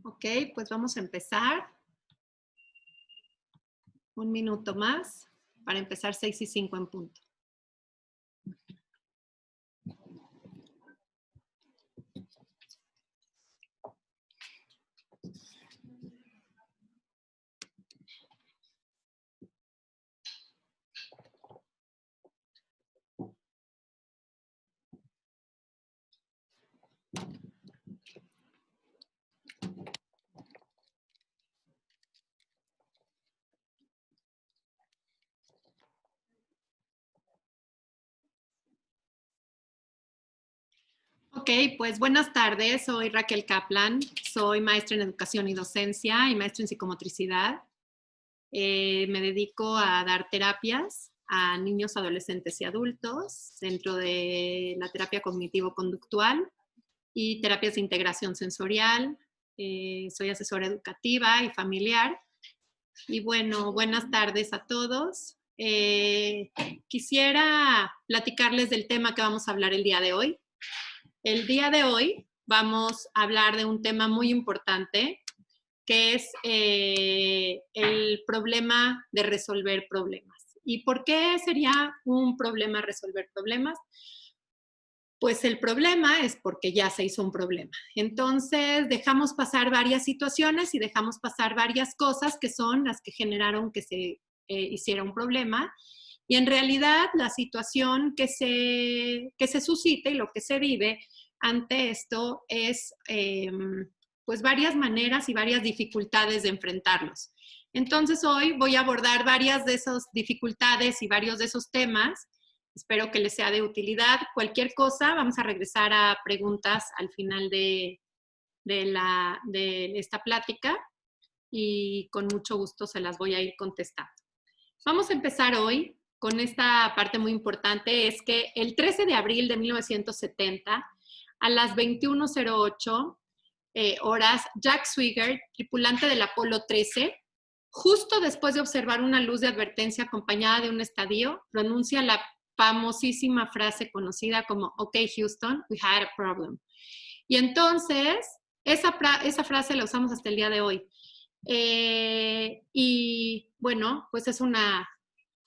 Ok, pues vamos a empezar. Un minuto más para empezar 6:05 en punto. Ok, pues buenas tardes, soy Raquel Kaplan, soy maestra en educación y docencia y maestra en psicomotricidad. Me dedico a dar terapias a niños, adolescentes y adultos dentro de la terapia cognitivo-conductual y terapias de integración sensorial. Soy asesora educativa y familiar. Y bueno, buenas tardes a todos. Quisiera platicarles del tema que vamos a hablar el día de hoy. El día de hoy vamos a hablar de un tema muy importante, que es el problema de resolver problemas. ¿Y por qué sería un problema resolver problemas? Pues el problema es porque ya se hizo un problema. Entonces dejamos pasar varias situaciones y dejamos pasar varias cosas que son las que generaron que se hiciera un problema. Y en realidad la situación que se suscita y lo que se vive ante esto es pues varias maneras y varias dificultades de enfrentarlos. Entonces hoy voy a abordar varias de esas dificultades y varios de esos temas. Espero que les sea de utilidad. Cualquier cosa, vamos a regresar a preguntas al final de esta plática y con mucho gusto se las voy a ir contestando. Vamos a empezar hoy con esta parte muy importante, es que el 13 de abril de 1970, a las 21:08 horas, Jack Swigert, tripulante del Apolo 13, justo después de observar una luz de advertencia acompañada de un estadio, pronuncia la famosísima frase conocida como "OK, Houston, we had a problem". Y entonces, esa frase la usamos hasta el día de hoy. Y bueno, pues es una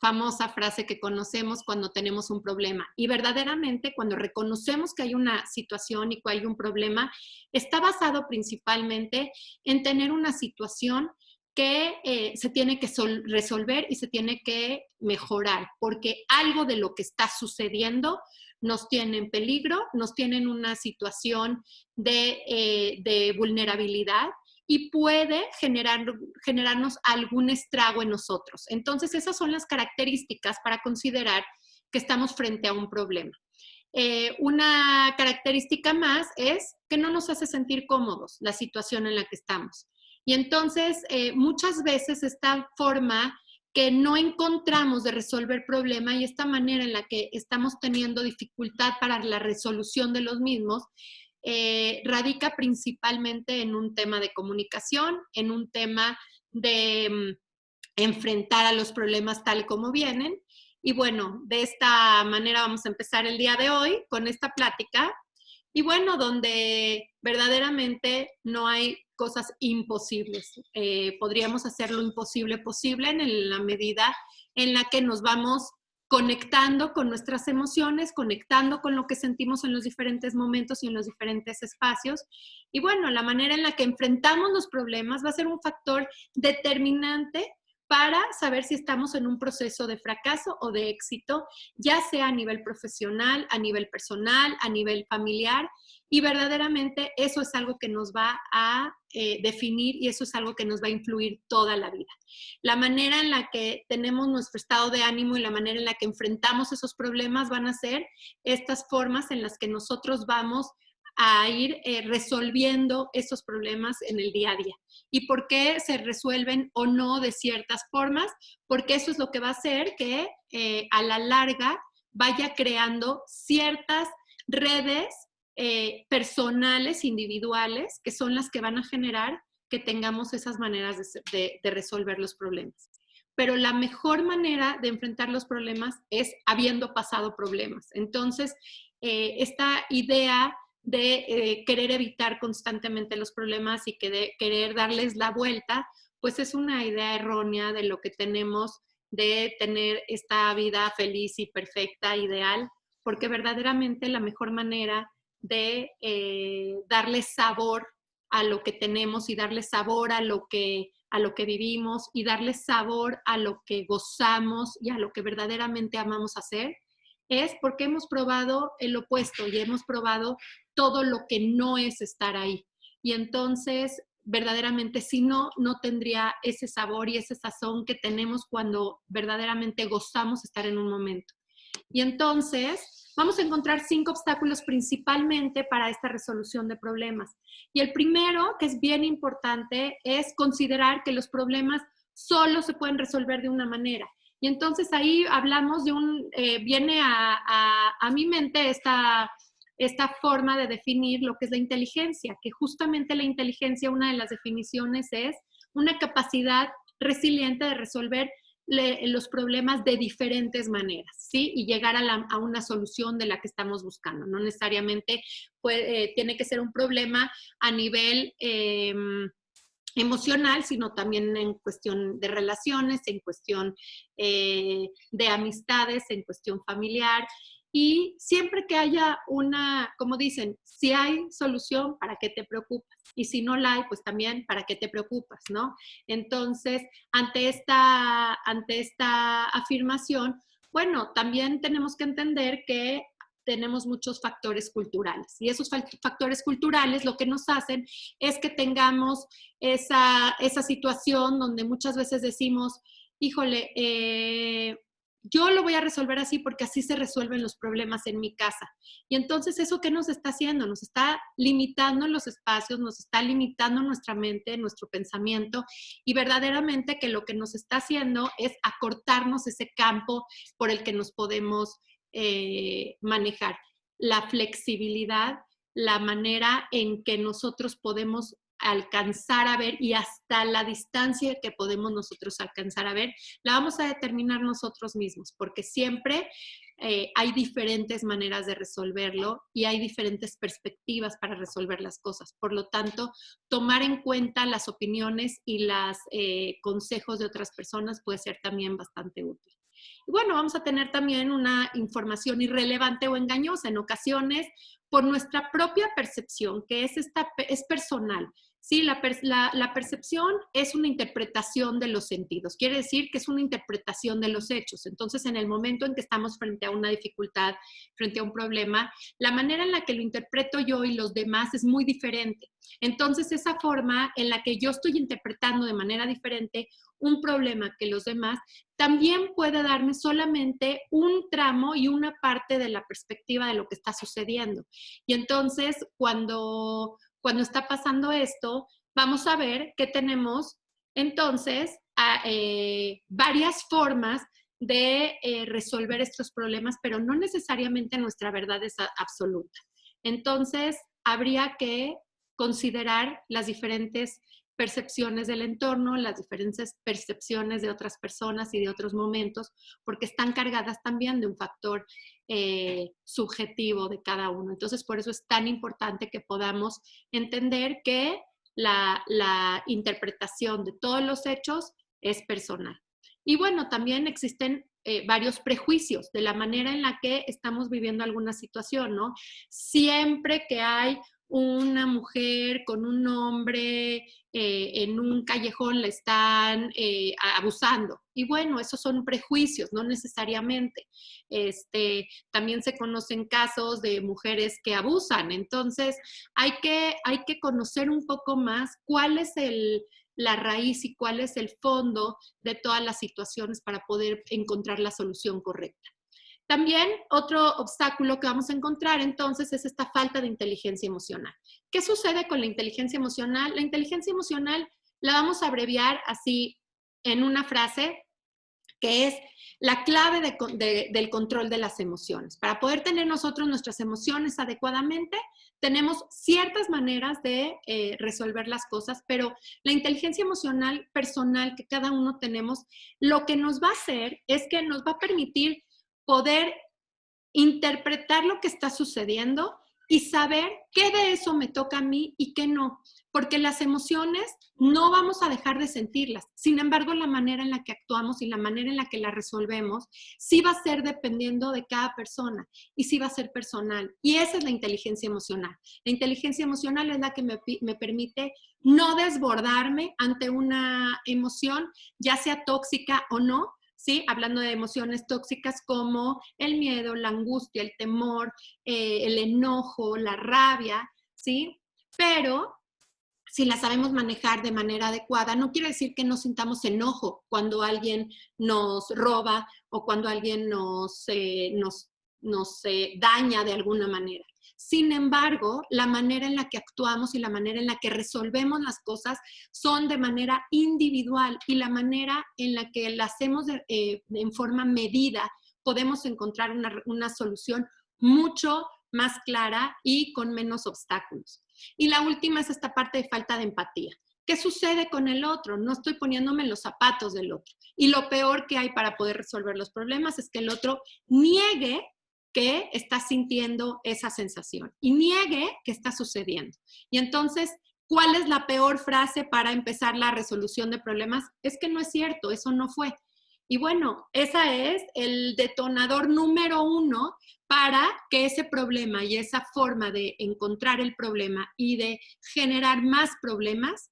famosa frase que conocemos cuando tenemos un problema. Y verdaderamente, cuando reconocemos que hay una situación y que hay un problema, está basado principalmente en tener una situación que se tiene que resolver y se tiene que mejorar, porque algo de lo que está sucediendo nos tiene en peligro, nos tiene en una situación de vulnerabilidad y puede generarnos algún estrago en nosotros. Entonces, esas son las características para considerar que estamos frente a un problema. Una característica más es que no nos hace sentir cómodos la situación en la que estamos. Y entonces, muchas veces esta forma que no encontramos de resolver el problema y esta manera en la que estamos teniendo dificultad para la resolución de los mismos, radica principalmente en un tema de comunicación, en un tema de enfrentar a los problemas tal como vienen. Y bueno, de esta manera vamos a empezar el día de hoy con esta plática. Y bueno, donde verdaderamente no hay cosas imposibles. Podríamos hacer lo imposible posible en la medida en la que nos vamos conectando con nuestras emociones, conectando con lo que sentimos en los diferentes momentos y en los diferentes espacios. Y bueno, la manera en la que enfrentamos los problemas va a ser un factor determinante para saber si estamos en un proceso de fracaso o de éxito, ya sea a nivel profesional, a nivel personal, a nivel familiar, y verdaderamente eso es algo que nos va a definir y eso es algo que nos va a influir toda la vida. La manera en la que tenemos nuestro estado de ánimo y la manera en la que enfrentamos esos problemas van a ser estas formas en las que nosotros vamos a ir resolviendo esos problemas en el día a día. ¿Y por qué se resuelven o no de ciertas formas? Porque eso es lo que va a hacer que a la larga vaya creando ciertas redes personales, individuales, que son las que van a generar que tengamos esas maneras de resolver los problemas. Pero la mejor manera de enfrentar los problemas es habiendo pasado problemas. Entonces, esta idea de querer evitar constantemente los problemas y que de querer darles la vuelta, pues es una idea errónea de lo que tenemos de tener esta vida feliz y perfecta, ideal, porque verdaderamente la mejor manera de darle sabor a lo que tenemos y darle sabor a lo que vivimos y darle sabor a lo que gozamos y a lo que verdaderamente amamos hacer, es porque hemos probado el opuesto y hemos probado todo lo que no es estar ahí. Y entonces, verdaderamente, si no, no tendría ese sabor y ese sazón que tenemos cuando verdaderamente gozamos estar en un momento. Y entonces, vamos a encontrar 5 obstáculos principalmente para esta resolución de problemas. Y el primero, que es bien importante, es considerar que los problemas solo se pueden resolver de una manera. Y entonces ahí hablamos de viene a mi mente esta forma de definir lo que es la inteligencia, que justamente la inteligencia, una de las definiciones es una capacidad resiliente de resolver los problemas de diferentes maneras, ¿sí? Y llegar a una solución de la que estamos buscando. No necesariamente tiene que ser un problema a nivel emocional, sino también en cuestión de relaciones, en cuestión de amistades, en cuestión familiar. Y siempre que haya como dicen, si hay solución, ¿para qué te preocupas? Y si no la hay, pues también, ¿para qué te preocupas? ¿No? Entonces, ante esta afirmación, bueno, también tenemos que entender que tenemos muchos factores culturales. Y esos factores culturales lo que nos hacen es que tengamos esa situación donde muchas veces decimos, híjole, yo lo voy a resolver así porque así se resuelven los problemas en mi casa. Y entonces, ¿eso qué nos está haciendo? Nos está limitando los espacios, nos está limitando nuestra mente, nuestro pensamiento, y verdaderamente que lo que nos está haciendo es acortarnos ese campo por el que nos podemos manejar. La flexibilidad, la manera en que nosotros podemos alcanzar a ver y hasta la distancia que podemos nosotros alcanzar a ver, la vamos a determinar nosotros mismos, porque siempre hay diferentes maneras de resolverlo y hay diferentes perspectivas para resolver las cosas. Por lo tanto, tomar en cuenta las opiniones y los consejos de otras personas puede ser también bastante útil. Y bueno, vamos a tener también una información irrelevante o engañosa en ocasiones por nuestra propia percepción, que es personal. Sí, la percepción es una interpretación de los sentidos, quiere decir que es una interpretación de los hechos. Entonces, en el momento en que estamos frente a una dificultad, frente a un problema, la manera en la que lo interpreto yo y los demás es muy diferente. Entonces, esa forma en la que yo estoy interpretando de manera diferente un problema que los demás, también puede darme solamente un tramo y una parte de la perspectiva de lo que está sucediendo. Y entonces, cuando está pasando esto, vamos a ver que tenemos entonces varias formas de resolver estos problemas, pero no necesariamente nuestra verdad es absoluta. Entonces, habría que considerar las diferentes percepciones del entorno, las diferentes percepciones de otras personas y de otros momentos, porque están cargadas también de un factor subjetivo de cada uno. Entonces, por eso es tan importante que podamos entender que la interpretación de todos los hechos es personal. Y bueno, también existen varios prejuicios de la manera en la que estamos viviendo alguna situación, ¿no? Siempre que hay una mujer con un hombre en un callejón la están abusando. Y bueno, esos son prejuicios, no necesariamente. También se conocen casos de mujeres que abusan. Entonces, hay que conocer un poco más cuál es la raíz y cuál es el fondo de todas las situaciones para poder encontrar la solución correcta. También otro obstáculo que vamos a encontrar entonces es esta falta de inteligencia emocional. ¿Qué sucede con la inteligencia emocional? La inteligencia emocional la vamos a abreviar así en una frase que es la clave del control de las emociones. Para poder tener nosotros nuestras emociones adecuadamente, tenemos ciertas maneras de resolver las cosas, pero la inteligencia emocional personal que cada uno tenemos, lo que nos va a hacer es que nos va a permitir poder interpretar lo que está sucediendo y saber qué de eso me toca a mí y qué no. Porque las emociones no vamos a dejar de sentirlas. Sin embargo, la manera en la que actuamos y la manera en la que las resolvemos sí va a ser dependiendo de cada persona y sí va a ser personal. Y esa es la inteligencia emocional. La inteligencia emocional es la que me permite no desbordarme ante una emoción, ya sea tóxica o no, ¿sí? Hablando de emociones tóxicas como el miedo, la angustia, el temor, el enojo, la rabia, ¿sí? Pero si la sabemos manejar de manera adecuada, no quiere decir que no sintamos enojo cuando alguien nos roba o cuando alguien nos daña de alguna manera. Sin embargo, la manera en la que actuamos y la manera en la que resolvemos las cosas son de manera individual y la manera en la que la hacemos en forma medida, podemos encontrar una solución mucho más clara y con menos obstáculos. Y la última es esta parte de falta de empatía. ¿Qué sucede con el otro? No estoy poniéndome en los zapatos del otro. Y lo peor que hay para poder resolver los problemas es que el otro niegue que está sintiendo esa sensación y niegue que está sucediendo. Y entonces, ¿cuál es la peor frase para empezar la resolución de problemas? Es que no es cierto, eso no fue. Y bueno, esa es el detonador número uno para que ese problema y esa forma de encontrar el problema y de generar más problemas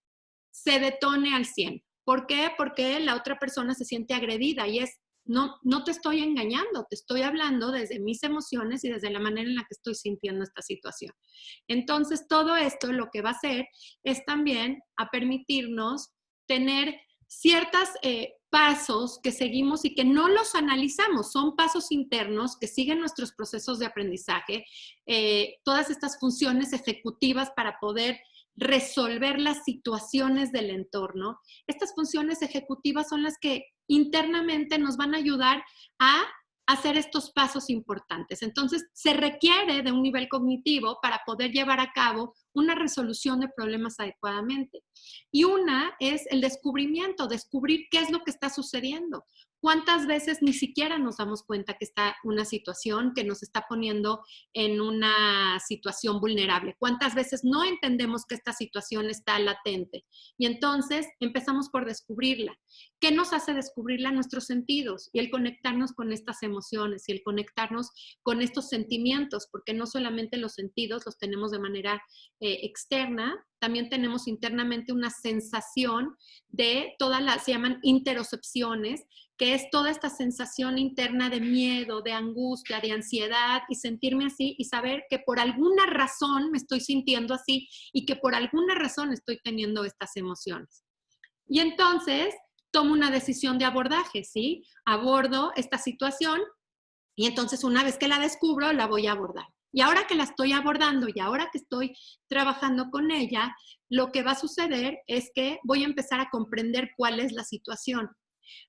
se detone al 100. ¿Por qué? Porque la otra persona se siente agredida y es, no te estoy engañando, te estoy hablando desde mis emociones y desde la manera en la que estoy sintiendo esta situación. Entonces, todo esto lo que va a hacer es también a permitirnos tener ciertas pasos que seguimos y que no los analizamos, son pasos internos que siguen nuestros procesos de aprendizaje, todas estas funciones ejecutivas para poder resolver las situaciones del entorno. Estas funciones ejecutivas son las que internamente nos van a ayudar a hacer estos pasos importantes. Entonces, se requiere de un nivel cognitivo para poder llevar a cabo una resolución de problemas adecuadamente. Y una es el descubrimiento, descubrir qué es lo que está sucediendo. ¿Cuántas veces ni siquiera nos damos cuenta que está una situación que nos está poniendo en una situación vulnerable? ¿Cuántas veces no entendemos que esta situación está latente? Y entonces empezamos por descubrirla. ¿Qué nos hace descubrirla? Nuestros sentidos y el conectarnos con estas emociones y el conectarnos con estos sentimientos, porque no solamente los sentidos los tenemos de manera externa, también tenemos internamente una sensación de todas las, se llaman interocepciones, que es toda esta sensación interna de miedo, de angustia, de ansiedad y sentirme así y saber que por alguna razón me estoy sintiendo así y que por alguna razón estoy teniendo estas emociones. Y entonces tomo una decisión de abordaje, ¿sí? Abordo esta situación y entonces una vez que la descubro, la voy a abordar. Y ahora que la estoy abordando y ahora que estoy trabajando con ella, lo que va a suceder es que voy a empezar a comprender cuál es la situación.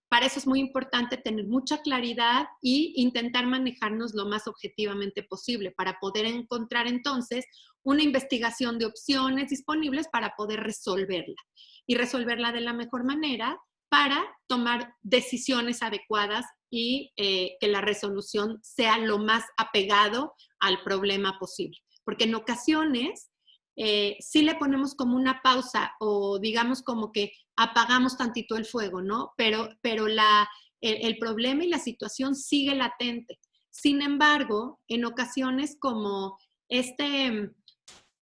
Para eso es muy importante tener mucha claridad e intentar manejarnos lo más objetivamente posible para poder encontrar entonces una investigación de opciones disponibles para poder resolverla y resolverla de la mejor manera para tomar decisiones adecuadas y que la resolución sea lo más apegado al problema posible. Porque en ocasiones sí le ponemos como una pausa o digamos como que apagamos tantito el fuego, ¿no? Pero el problema y la situación sigue latente. Sin embargo, en ocasiones como este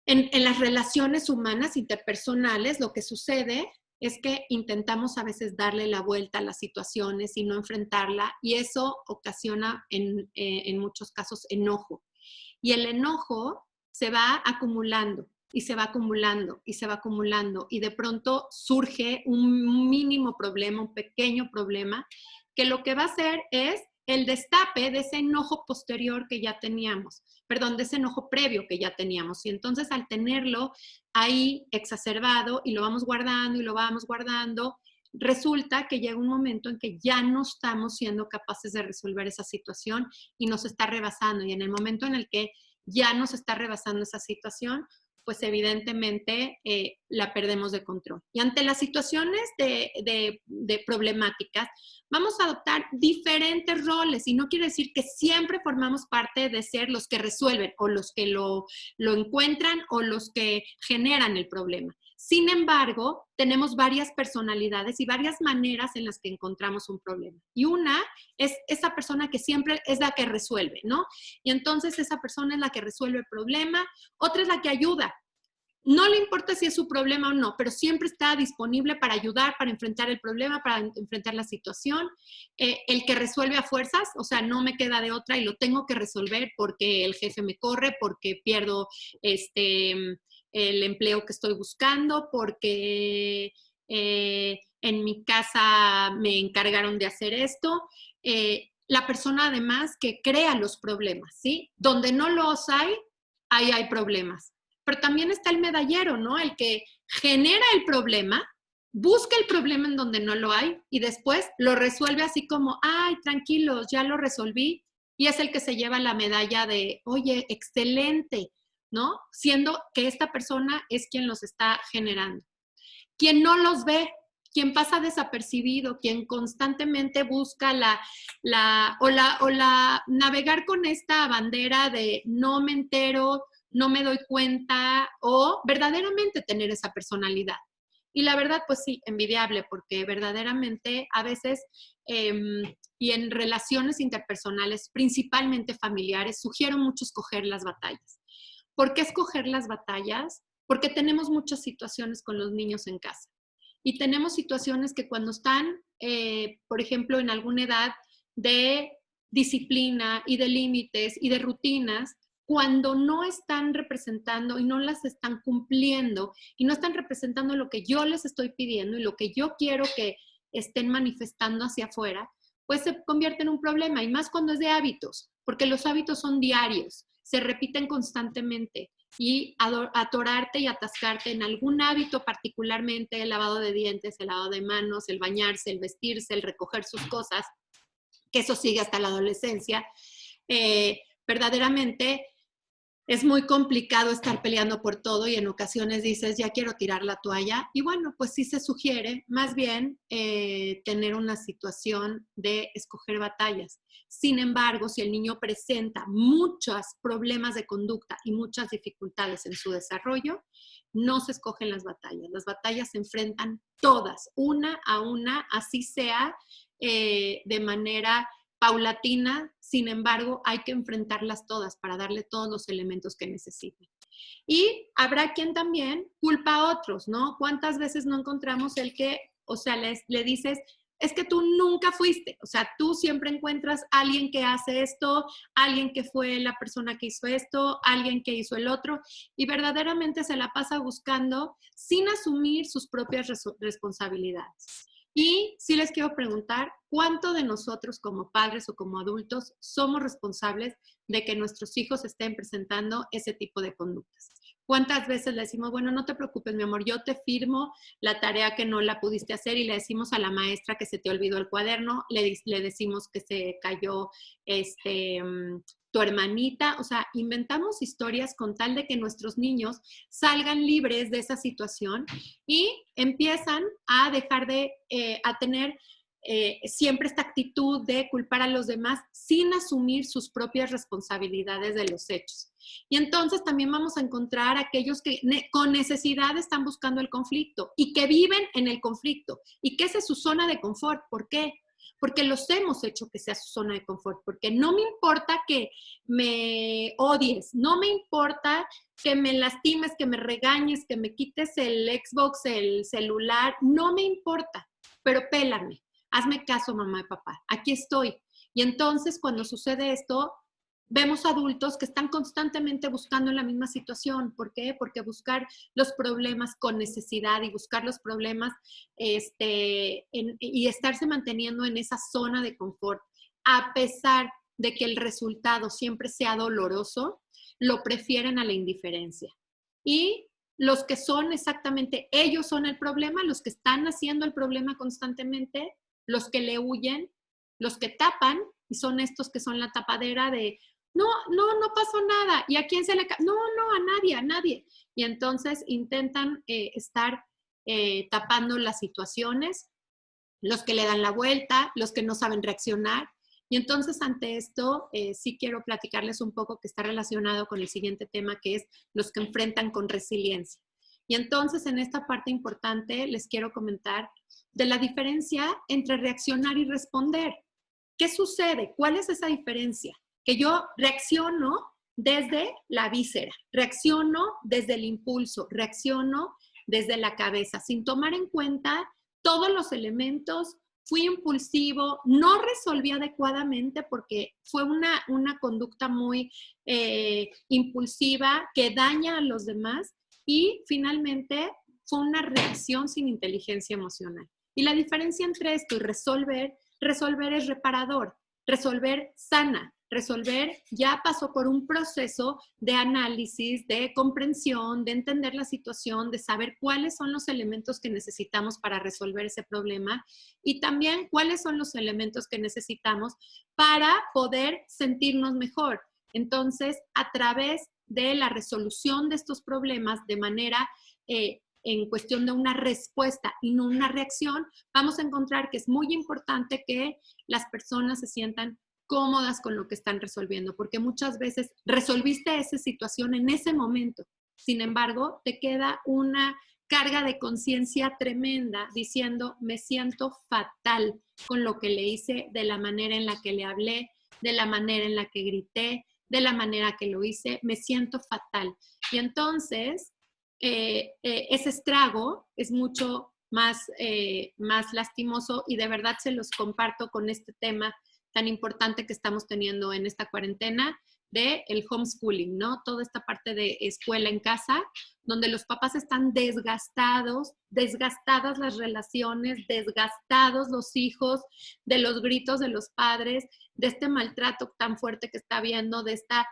En las relaciones humanas interpersonales, lo que sucede es que intentamos a veces darle la vuelta a las situaciones y no enfrentarla, y eso ocasiona en muchos casos enojo. Y el enojo se va acumulando y se va acumulando y se va acumulando, y de pronto surge un mínimo problema, un pequeño problema, que lo que va a hacer es el destape de ese enojo posterior que ya teníamos, perdón, de ese enojo previo que ya teníamos. Y entonces al tenerlo ahí exacerbado y lo vamos guardando y lo vamos guardando, resulta que llega un momento en que ya no estamos siendo capaces de resolver esa situación y nos está rebasando. Y en el momento en el que ya nos está rebasando esa situación, pues evidentemente la perdemos de control. Y ante las situaciones de problemáticas, vamos a adoptar diferentes roles, y no quiere decir que siempre formamos parte de ser los que resuelven o los que lo encuentran o los que generan el problema. Sin embargo, tenemos varias personalidades y varias maneras en las que encontramos un problema. Y una es esa persona que siempre es la que resuelve, ¿no? Y entonces esa persona es la que resuelve el problema. Otra es la que ayuda. No le importa si es su problema o no, pero siempre está disponible para ayudar, para enfrentar el problema, para enfrentar la situación. El que resuelve a fuerzas, o sea, no me queda de otra y lo tengo que resolver porque el jefe me corre, porque pierdo el empleo que estoy buscando, porque en mi casa me encargaron de hacer esto. La persona además que crea los problemas, ¿sí? Donde no los hay, ahí hay problemas. Pero también está el medallero, ¿no? El que genera el problema, busca el problema en donde no lo hay y después lo resuelve así como, ay, tranquilos, ya lo resolví. Y es el que se lleva la medalla de, oye, excelente, ¿no? Siendo que esta persona es quien los está generando. Quien no los ve, quien pasa desapercibido, quien constantemente busca navegar con esta bandera de no me entero, no me doy cuenta, o verdaderamente tener esa personalidad. Y la verdad, pues sí, envidiable, porque verdaderamente a veces, y en relaciones interpersonales, principalmente familiares, sugiero mucho escoger las batallas. ¿Por qué escoger las batallas? Porque tenemos muchas situaciones con los niños en casa. Y tenemos situaciones que cuando están, por ejemplo, en alguna edad de disciplina y de límites y de rutinas, cuando no están representando y no las están cumpliendo y no están representando lo que yo les estoy pidiendo y lo que yo quiero que estén manifestando hacia afuera, pues se convierte en un problema, y más cuando es de hábitos, porque los hábitos son diarios, se repiten constantemente, y atorarte y atascarte en algún hábito, particularmente el lavado de dientes, el lavado de manos, el bañarse, el vestirse, el recoger sus cosas, que eso sigue hasta la adolescencia, verdaderamente es muy complicado estar peleando por todo, y en ocasiones dices, ya quiero tirar la toalla. Y bueno, pues sí se sugiere más bien tener una situación de escoger batallas. Sin embargo, si el niño presenta muchos problemas de conducta y muchas dificultades en su desarrollo, no se escogen las batallas. Las batallas se enfrentan todas, una a una, así sea de manera paulatina. Sin embargo, hay que enfrentarlas todas para darle todos los elementos que necesitan. Y habrá quien también culpa a otros, ¿no? ¿Cuántas veces no encontramos el que, o sea, le dices, es que tú nunca fuiste, o sea, tú siempre encuentras a alguien que hace esto, alguien que fue la persona que hizo esto, alguien que hizo el otro, y verdaderamente se la pasa buscando sin asumir sus propias responsabilidades. Y sí les quiero preguntar, ¿cuánto de nosotros como padres o como adultos somos responsables de que nuestros hijos estén presentando ese tipo de conductas? ¿Cuántas veces le decimos, bueno, no te preocupes, mi amor, yo te firmo la tarea que no la pudiste hacer, y le decimos a la maestra que se te olvidó el cuaderno, le decimos que se cayó tu hermanita? O sea, inventamos historias con tal de que nuestros niños salgan libres de esa situación y empiezan a dejar de a tener siempre esta actitud de culpar a los demás sin asumir sus propias responsabilidades de los hechos. Y entonces también vamos a encontrar aquellos que con necesidad están buscando el conflicto y que viven en el conflicto y que esa es su zona de confort. ¿Por qué? porque los hemos hecho que sea su zona de confort, porque no me importa que me odies, no me importa que me lastimes, que me regañes, que me quites el Xbox, el celular, no me importa, pero pélame, hazme caso, mamá y papá, aquí estoy. Y entonces cuando sucede esto, vemos adultos que están constantemente buscando la misma situación. ¿Por qué? Porque buscar los problemas con necesidad y buscar los problemas y estarse manteniendo en esa zona de confort, a pesar de que el resultado siempre sea doloroso, lo prefieren a la indiferencia. Y los que son exactamente, ellos son el problema, los que están haciendo el problema constantemente, los que le huyen, los que tapan, y son estos que son la tapadera de no pasó nada. ¿Y a quién se le cae? No, a nadie, a nadie. Y entonces intentan estar tapando las situaciones, los que le dan la vuelta, los que no saben reaccionar. Y entonces ante esto sí quiero platicarles un poco que está relacionado con el siguiente tema, que es los que enfrentan con resiliencia. Y entonces en esta parte importante les quiero comentar de la diferencia entre reaccionar y responder. ¿Qué sucede? ¿Cuál es esa diferencia? Que yo reacciono desde la víscera, reacciono desde el impulso, reacciono desde la cabeza, sin tomar en cuenta todos los elementos. Fui impulsivo, no resolví adecuadamente porque fue una conducta muy impulsiva que daña a los demás y finalmente fue una reacción sin inteligencia emocional. Y la diferencia entre esto y resolver es reparador, resolver sana, resolver ya pasó por un proceso de análisis, de comprensión, de entender la situación, de saber cuáles son los elementos que necesitamos para resolver ese problema y también cuáles son los elementos que necesitamos para poder sentirnos mejor. Entonces, a través de la resolución de estos problemas de manera en cuestión de una respuesta y no una reacción, vamos a encontrar que es muy importante que las personas se sientan cómodas con lo que están resolviendo, porque muchas veces resolviste esa situación en ese momento, sin embargo, te queda una carga de conciencia tremenda diciendo, me siento fatal con lo que le hice, de la manera en la que le hablé, de la manera en la que grité, de la manera que lo hice, me siento fatal. Y entonces, ese estrago es mucho más lastimoso y de verdad se los comparto con este tema tan importante que estamos teniendo en esta cuarentena de el homeschooling, ¿no? Toda esta parte de escuela en casa, donde los papás están desgastados, desgastadas las relaciones, desgastados los hijos, de los gritos de los padres, de este maltrato tan fuerte que está habiendo, de estas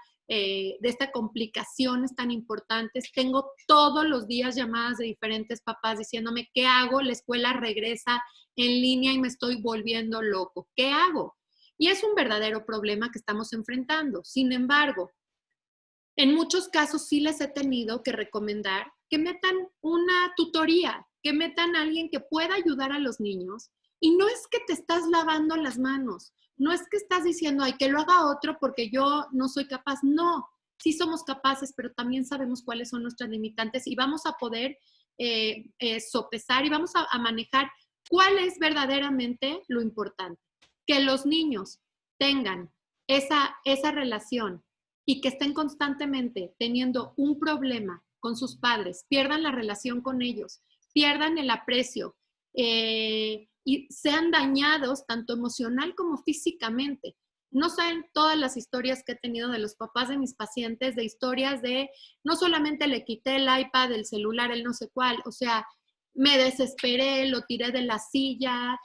complicaciones tan importantes. Tengo todos los días llamadas de diferentes papás diciéndome, ¿qué hago? La escuela regresa en línea y me estoy volviendo loco. ¿Qué hago? Y es un verdadero problema que estamos enfrentando. Sin embargo, en muchos casos sí les he tenido que recomendar que metan una tutoría, que metan a alguien que pueda ayudar a los niños. Y no es que te estás lavando las manos, no es que estás diciendo, ay, que lo haga otro porque yo no soy capaz. No, sí somos capaces, pero también sabemos cuáles son nuestras limitantes y vamos a poder sopesar y vamos a manejar cuál es verdaderamente lo importante. Que los niños tengan esa relación y que estén constantemente teniendo un problema con sus padres, pierdan la relación con ellos, pierdan el aprecio y sean dañados tanto emocional como físicamente. No saben todas las historias que he tenido de los papás de mis pacientes, de historias de no solamente le quité el iPad, el celular, el no sé cuál, o sea, me desesperé, lo tiré de la silla,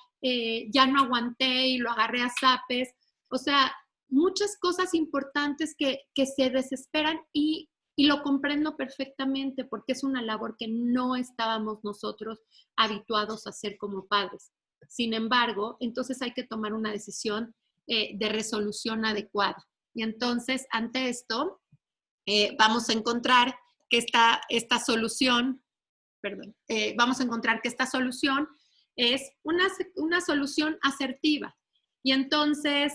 ya no aguanté y lo agarré a zapes. O sea, muchas cosas importantes que se desesperan y lo comprendo perfectamente porque es una labor que no estábamos nosotros habituados a hacer como padres. Sin embargo, entonces hay que tomar una decisión de resolución adecuada. Y entonces, ante esto, vamos a encontrar que esta solución, vamos a encontrar que esta solución es una solución asertiva. Y entonces,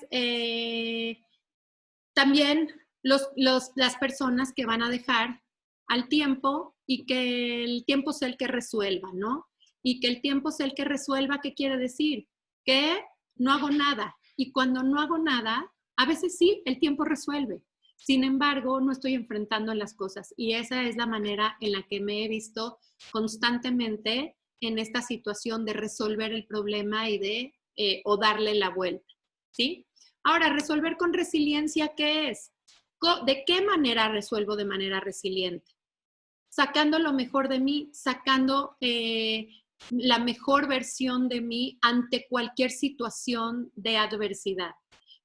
también las personas que van a dejar al tiempo y que el tiempo sea el que resuelva, ¿no? Y que el tiempo sea el que resuelva, ¿qué quiere decir? Que no hago nada. Y cuando no hago nada, a veces sí, el tiempo resuelve. Sin embargo, no estoy enfrentando las cosas. Y esa es la manera en la que me he visto constantemente en esta situación de resolver el problema y de o darle la vuelta, ¿sí? Ahora, resolver con resiliencia, ¿qué es? ¿De qué manera resuelvo de manera resiliente? Sacando lo mejor de mí, sacando la mejor versión de mí ante cualquier situación de adversidad.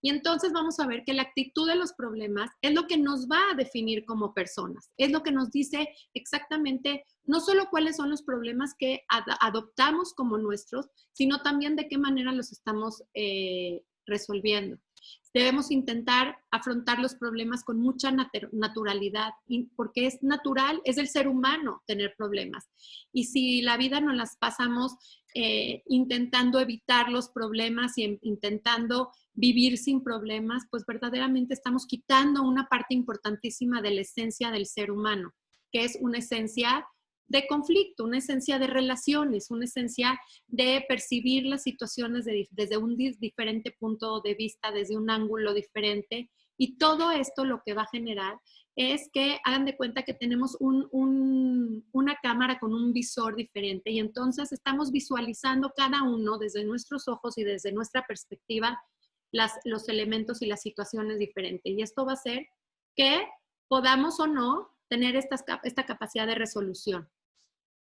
Y entonces vamos a ver que la actitud de los problemas es lo que nos va a definir como personas, es lo que nos dice exactamente no solo cuáles son los problemas que adoptamos como nuestros, sino también de qué manera los estamos resolviendo. Debemos intentar afrontar los problemas con mucha naturalidad, porque es natural, es del ser humano tener problemas. Y si la vida nos las pasamos intentando evitar los problemas y intentando vivir sin problemas, pues verdaderamente estamos quitando una parte importantísima de la esencia del ser humano, que es una esencia de conflicto, una esencia de relaciones, una esencia de percibir las situaciones desde un diferente punto de vista, desde un ángulo diferente. Y todo esto lo que va a generar es que hagan de cuenta que tenemos una cámara con un visor diferente y entonces estamos visualizando cada uno desde nuestros ojos y desde nuestra perspectiva los elementos y las situaciones diferentes. Y esto va a hacer que podamos o no tener esta capacidad de resolución.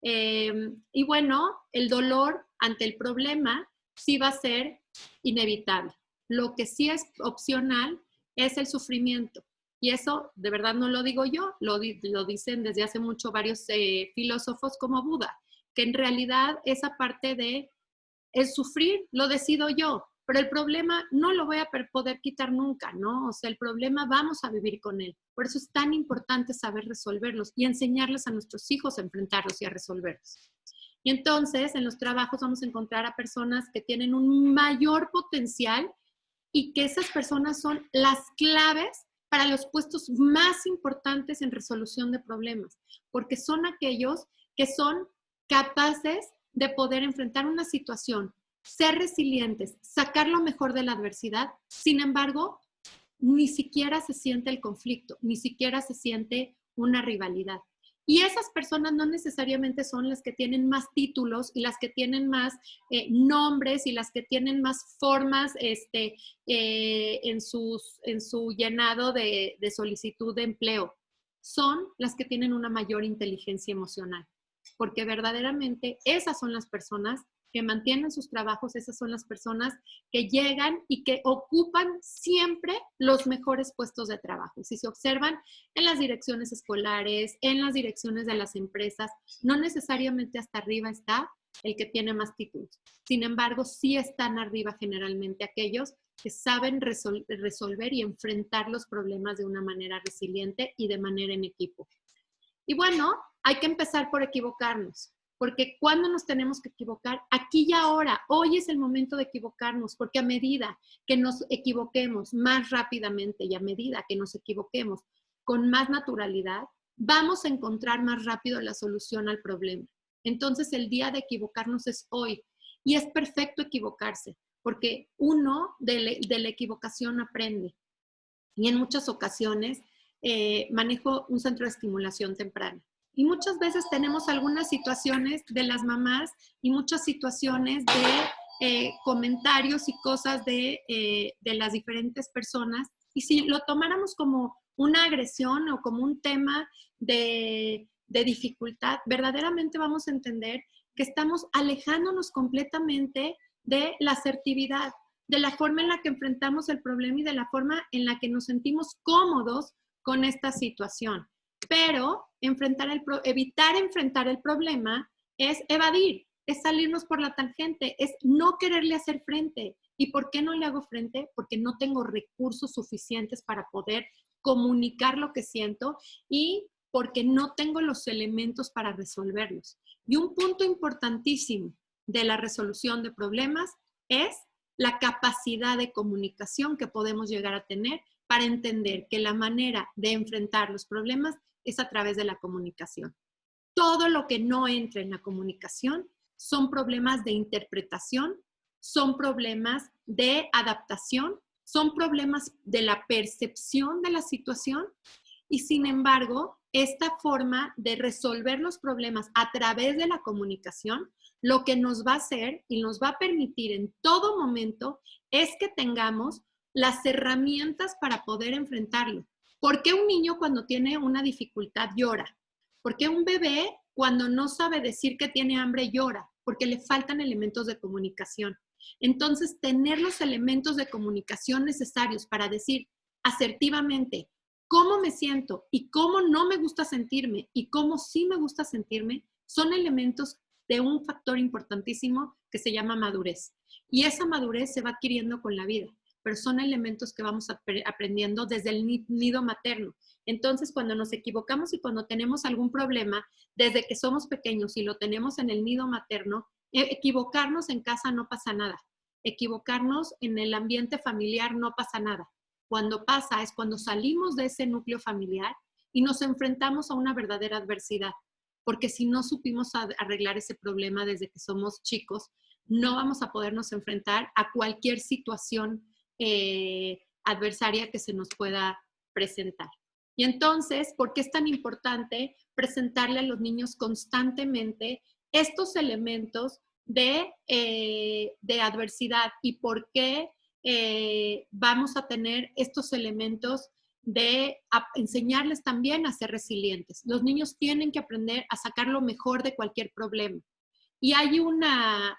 Y bueno, el dolor ante el problema sí va a ser inevitable. Lo que sí es opcional es el sufrimiento. Y eso de verdad no lo digo yo, lo dicen desde hace mucho varios filósofos como Buda, que en realidad esa parte de el sufrir lo decido yo, pero el problema no lo voy a poder quitar nunca, ¿no? O sea, el problema vamos a vivir con él. Por eso es tan importante saber resolverlos y enseñarles a nuestros hijos a enfrentarlos y a resolverlos. Y entonces, en los trabajos vamos a encontrar a personas que tienen un mayor potencial y que esas personas son las claves para los puestos más importantes en resolución de problemas, porque son aquellos que son capaces de poder enfrentar una situación, ser resilientes, sacar lo mejor de la adversidad. Sin embargo, ni siquiera se siente el conflicto, ni siquiera se siente una rivalidad. Y esas personas no necesariamente son las que tienen más títulos y las que tienen más nombres y las que tienen más formas en su llenado de solicitud de empleo. Son las que tienen una mayor inteligencia emocional, porque verdaderamente esas son las personas que mantienen sus trabajos, esas son las personas que llegan y que ocupan siempre los mejores puestos de trabajo. Y si se observan en las direcciones escolares, en las direcciones de las empresas, no necesariamente hasta arriba está el que tiene más títulos. Sin embargo, sí están arriba generalmente aquellos que saben resolver y enfrentar los problemas de una manera resiliente y de manera en equipo. Y bueno, hay que empezar por equivocarnos, porque cuando nos tenemos que equivocar, aquí y ahora, hoy es el momento de equivocarnos, porque a medida que nos equivoquemos más rápidamente y a medida que nos equivoquemos con más naturalidad, vamos a encontrar más rápido la solución al problema. Entonces el día de equivocarnos es hoy y es perfecto equivocarse, porque uno de la equivocación aprende. Y en muchas ocasiones manejo un centro de estimulación temprana. Y muchas veces tenemos algunas situaciones de las mamás y muchas situaciones de comentarios y cosas de las diferentes personas. Y si lo tomáramos como una agresión o como un tema de dificultad, verdaderamente vamos a entender que estamos alejándonos completamente de la asertividad, de la forma en la que enfrentamos el problema y de la forma en la que nos sentimos cómodos con esta situación. Pero evitar enfrentar el problema es evadir, es salirnos por la tangente, es no quererle hacer frente. ¿Y por qué no le hago frente? Porque no tengo recursos suficientes para poder comunicar lo que siento y porque no tengo los elementos para resolverlos. Y un punto importantísimo de la resolución de problemas es la capacidad de comunicación que podemos llegar a tener para entender que la manera de enfrentar los problemas es a través de la comunicación. Todo lo que no entra en la comunicación son problemas de interpretación, son problemas de adaptación, son problemas de la percepción de la situación y sin embargo, esta forma de resolver los problemas a través de la comunicación, lo que nos va a hacer y nos va a permitir en todo momento es que tengamos las herramientas para poder enfrentarlo. ¿Por qué un niño cuando tiene una dificultad llora? ¿Por qué un bebé cuando no sabe decir que tiene hambre llora? Porque le faltan elementos de comunicación. Entonces, tener los elementos de comunicación necesarios para decir asertivamente cómo me siento y cómo no me gusta sentirme y cómo sí me gusta sentirme, son elementos de un factor importantísimo que se llama madurez. Y esa madurez se va adquiriendo con la vida, pero son elementos que vamos aprendiendo desde el nido materno. Entonces, cuando nos equivocamos y cuando tenemos algún problema, desde que somos pequeños y lo tenemos en el nido materno, equivocarnos en casa no pasa nada. Equivocarnos en el ambiente familiar no pasa nada. Cuando pasa es cuando salimos de ese núcleo familiar y nos enfrentamos a una verdadera adversidad. Porque si no supimos arreglar ese problema desde que somos chicos, no vamos a podernos enfrentar a cualquier situación adversaria que se nos pueda presentar. Y entonces, ¿por qué es tan importante presentarle a los niños constantemente estos elementos de adversidad y por qué vamos a tener estos elementos de enseñarles también a ser resilientes? Los niños tienen que aprender a sacar lo mejor de cualquier problema. Y hay una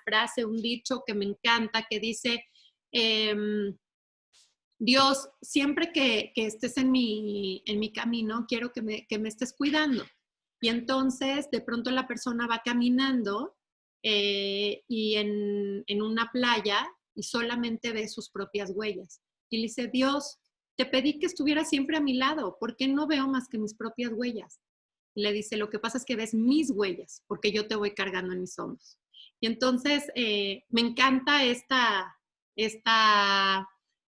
frase, un dicho que me encanta que dice, Dios, siempre que estés en mi camino, quiero que me estés cuidando. Y entonces, de pronto la persona va caminando y en una playa y solamente ve sus propias huellas. Y le dice, Dios, te pedí que estuvieras siempre a mi lado. ¿Por qué no veo más que mis propias huellas? Y le dice, lo que pasa es que ves mis huellas, porque yo te voy cargando en mis hombros. Y entonces, me encanta esta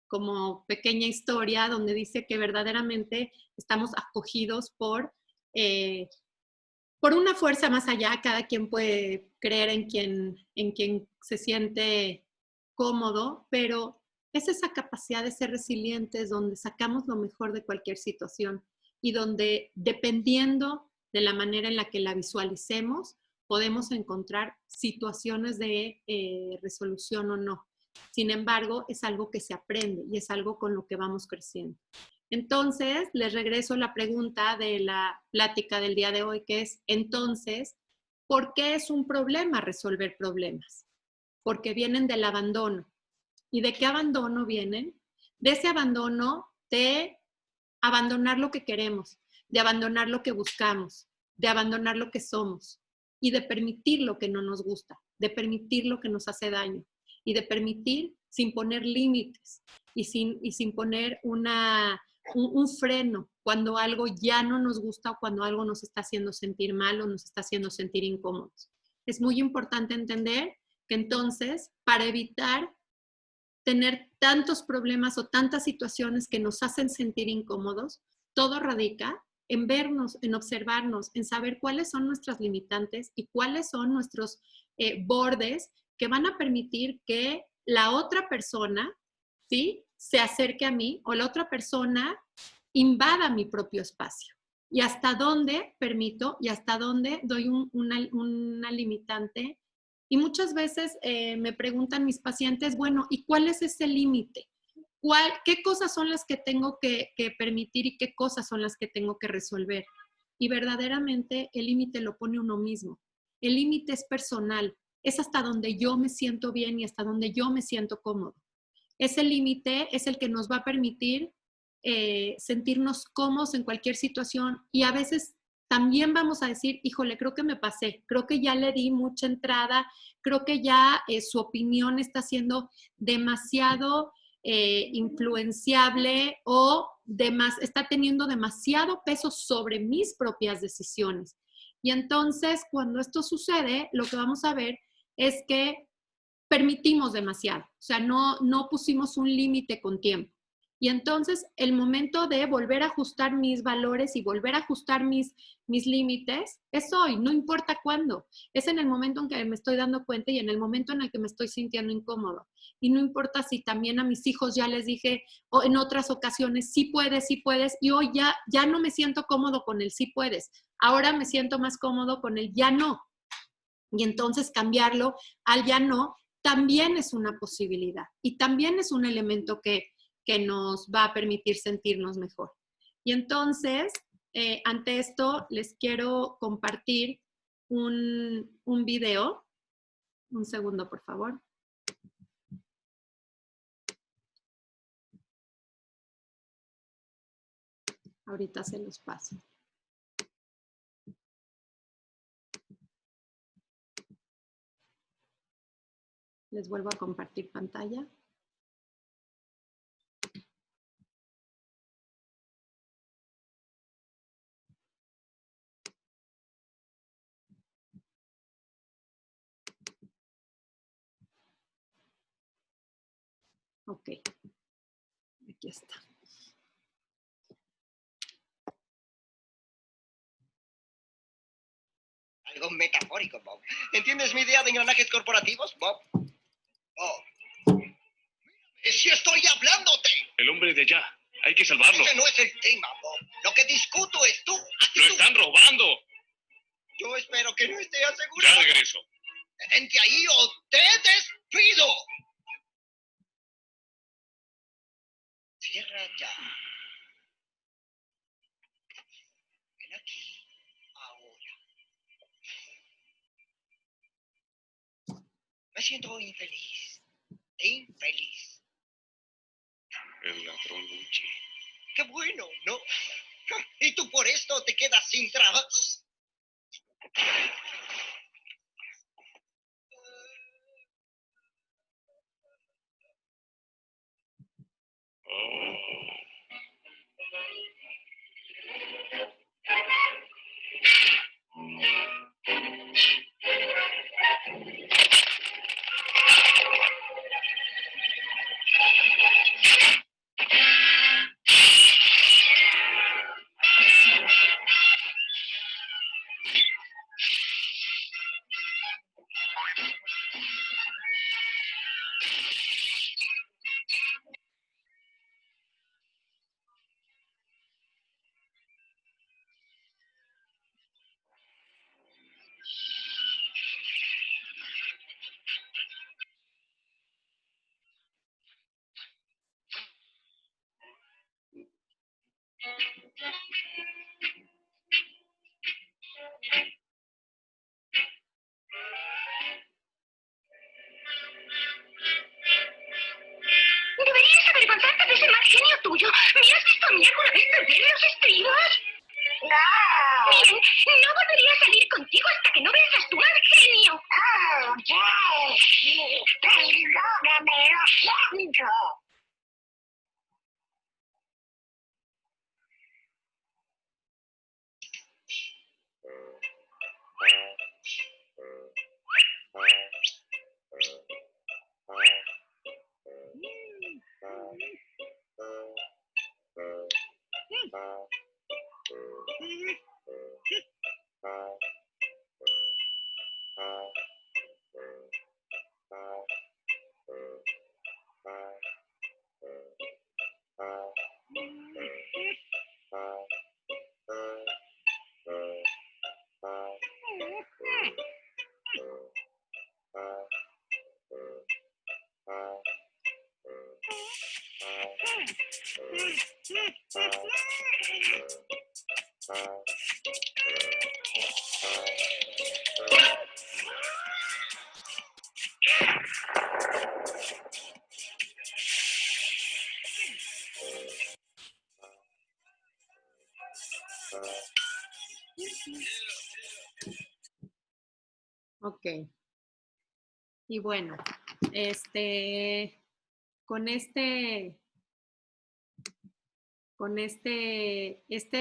como pequeña historia donde dice que verdaderamente estamos acogidos por una fuerza más allá. Cada quien puede creer en quien se siente cómodo, pero es esa capacidad de ser resilientes donde sacamos lo mejor de cualquier situación y donde, dependiendo de la manera en la que la visualicemos, podemos encontrar situaciones de resolución o no. Sin embargo, es algo que se aprende y es algo con lo que vamos creciendo. Entonces, les regreso la pregunta de la plática del día de hoy, que es, entonces, ¿por qué es un problema resolver problemas? Porque vienen del abandono. ¿Y de qué abandono vienen? De ese abandono de abandonar lo que queremos, de abandonar lo que buscamos, de abandonar lo que somos y de permitir lo que no nos gusta, de permitir lo que nos hace daño y de permitir sin poner límites y sin poner un freno cuando algo ya no nos gusta o cuando algo nos está haciendo sentir mal o nos está haciendo sentir incómodos. Es muy importante entender que entonces, para evitar tener tantos problemas o tantas situaciones que nos hacen sentir incómodos, todo radica en vernos, en observarnos, en saber cuáles son nuestras limitantes y cuáles son nuestros bordes que van a permitir que la otra persona, ¿sí?, se acerque a mí o la otra persona invada mi propio espacio. Y hasta dónde permito y hasta dónde doy una limitante. Y muchas veces me preguntan mis pacientes, bueno, ¿y cuál es ese límite? ¿Qué cosas son las que tengo que permitir y qué cosas son las que tengo que resolver? Y verdaderamente el límite lo pone uno mismo. El límite es personal, es hasta donde yo me siento bien y hasta donde yo me siento cómodo. Ese límite es el que nos va a permitir sentirnos cómodos en cualquier situación y a veces también vamos a decir, híjole, creo que me pasé, creo que ya le di mucha entrada, creo que ya su opinión está siendo demasiado influenciable o está teniendo demasiado peso sobre mis propias decisiones. Y entonces, cuando esto sucede, lo que vamos a ver es que permitimos demasiado, o sea, no pusimos un límite con tiempo. Y entonces el momento de volver a ajustar mis valores y volver a ajustar mis límites es hoy, no importa cuándo. Es en el momento en que me estoy dando cuenta y en el momento en el que me estoy sintiendo incómodo. Y no importa si también a mis hijos ya les dije o en otras ocasiones, sí puedes, y hoy ya no me siento cómodo con el sí puedes. Ahora me siento más cómodo con el ya no. Y entonces cambiarlo al ya no también es una posibilidad y también es un elemento que nos va a permitir sentirnos mejor. Y entonces, ante esto, les quiero compartir un video. Un segundo, por favor. Ahorita se los paso. Les vuelvo a compartir pantalla. Ok, aquí está. Algo metafórico, Bob. ¿Entiendes mi idea de engranajes corporativos, Bob? Oh. ¡Si estoy hablándote! El hombre de allá. Hay que salvarlo. Ese no es el tema, Bob. Lo que discuto es tú. ¡Lo están robando! Yo espero que no esté asegurado. Ya regreso. Detente ahí o te despido. Cierra ya. Ven aquí, ahora. Me siento infeliz. Infeliz. El ladrón Gucci. ¡Qué bueno!, ¿no? ¿Y tú por esto te quedas sin trabajo? Deberías avergonzarte de ese mal genio tuyo. ¿Me has visto a mí alguna vez perder los estribos? No. Bien, no volvería a salir contigo hasta que no venzas tu mal genio. Oh, Jessie, perdóname, lo siento. Ok. Y bueno, con este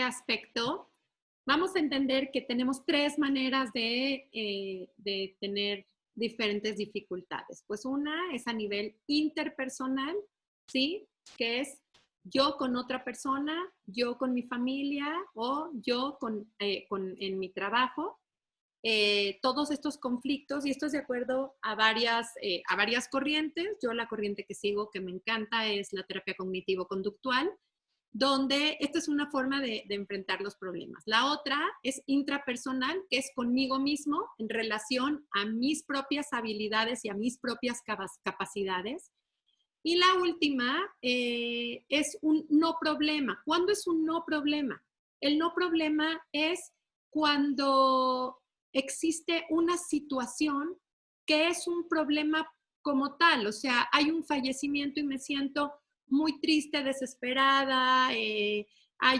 aspecto, vamos a entender que tenemos tres maneras de tener diferentes dificultades. Pues una es a nivel interpersonal, ¿sí? Que es yo con otra persona, yo con mi familia o yo en mi trabajo. Todos estos conflictos, y esto es de acuerdo a varias corrientes. Yo la corriente que sigo, que me encanta, es la terapia cognitivo-conductual, donde esta es una forma de enfrentar los problemas. La otra es intrapersonal, que es conmigo mismo en relación a mis propias habilidades y a mis propias capacidades. Y la última es un no problema. ¿Cuándo es un no problema? El no problema es cuando existe una situación que es un problema como tal. O sea, hay un fallecimiento y me siento muy triste, desesperada, hay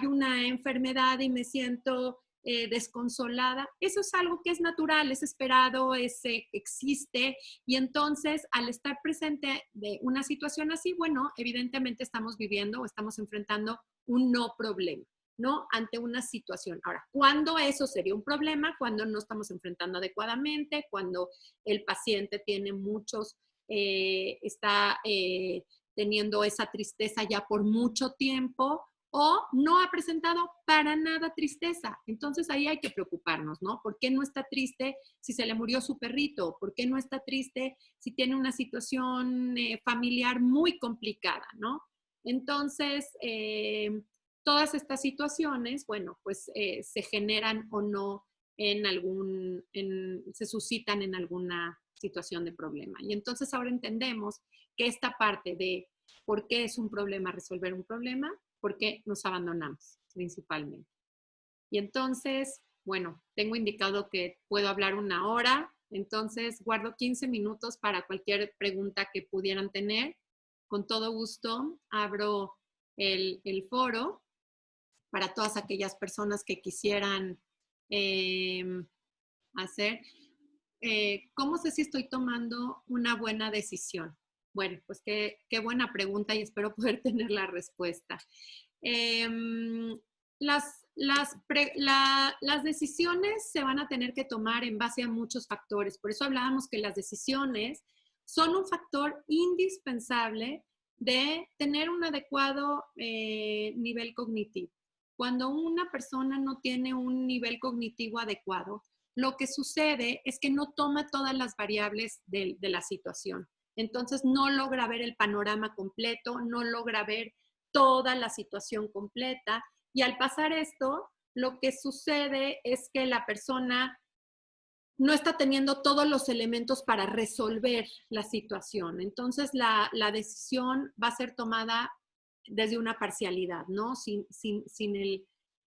una enfermedad y me siento desconsolada. Eso es algo que es natural, es esperado, existe, y entonces al estar presente de una situación así, bueno, evidentemente estamos viviendo o estamos enfrentando un no problema, ¿no? Ante una situación. Ahora, ¿cuándo eso sería un problema? Cuando no estamos enfrentando adecuadamente, cuando el paciente tiene está teniendo esa tristeza ya por mucho tiempo, o no ha presentado para nada tristeza. Entonces ahí hay que preocuparnos, ¿no? ¿Por qué no está triste si se le murió su perrito? ¿Por qué no está triste si tiene una situación familiar muy complicada, ¿no? Entonces, todas estas situaciones, bueno, pues se generan o no se suscitan en alguna situación de problema. Y entonces ahora entendemos que esta parte de por qué es un problema resolver un problema, porque nos abandonamos principalmente. Y entonces, bueno, tengo indicado que puedo hablar 1 hora, entonces guardo 15 minutos para cualquier pregunta que pudieran tener. Con todo gusto abro el foro para todas aquellas personas que quisieran hacer. ¿Cómo sé si estoy tomando una buena decisión? Bueno, pues qué buena pregunta y espero poder tener la respuesta. Las decisiones se van a tener que tomar en base a muchos factores. Por eso hablábamos que las decisiones son un factor indispensable de tener un adecuado nivel cognitivo. Cuando una persona no tiene un nivel cognitivo adecuado, lo que sucede es que no toma todas las variables de la situación. Entonces no logra ver el panorama completo, no logra ver toda la situación completa, y al pasar esto, lo que sucede es que la persona no está teniendo todos los elementos para resolver la situación. Entonces la decisión va a ser tomada desde una parcialidad, ¿no? Sin